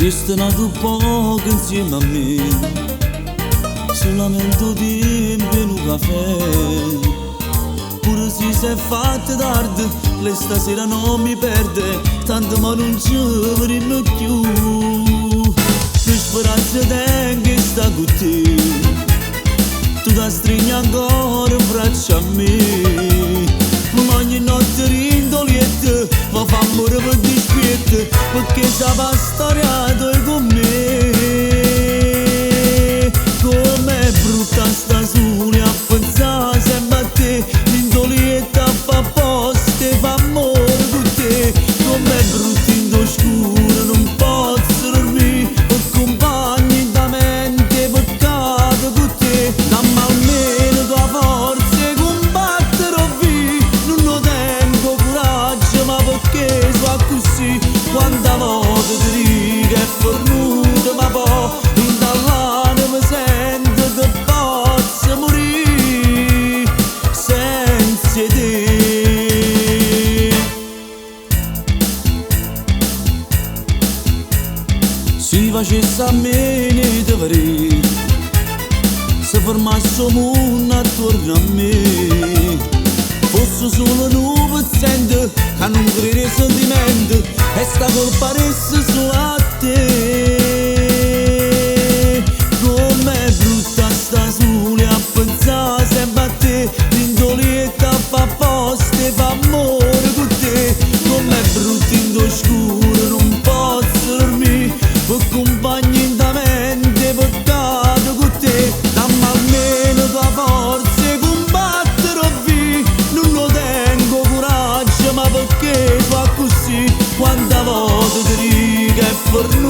Resta nato poco insieme a me, solamente tempo in un caffè. Pure se si è fatta tardi, lei stasera non mi perde, tanto ma non ci vedremo più. Che speranza tengo che sta con te, tu da stringi ancora in braccio a me. Ma ogni notte rindoliette, ma fa amore per dispiette, perché sapeva storiato con me. Com'è brutta sta sole a pensare sempre a te, rindolietta fa posto e fa amore con te. Com'è brutta in scuro, non posso dormire, per compagni da mente, peccato con te. Dammi almeno tua forza e combatterò via, non ho tempo coraggio, ma perché so così? Quanta volta ti dico è fornuto, ma poi in dall'anima mi sento che posso morire senza te. Si facesse a me ne dovrei, se fermasse il mondo attorno a me, fosse solo nuove sente che non crede sentimento, e sta colpa resta solo a te. Com'è brutta sta sole a pensare sempre a te, rindolietta fa posto e fa amore con te. Com'è brutta in scuro, non posso dormire, per compagni in da mente, peccato con te. Dammi almeno tua forza e combatterò via, non lo tengo coraggio, ma perché fa così? Quanta volta ti dico è fornuto,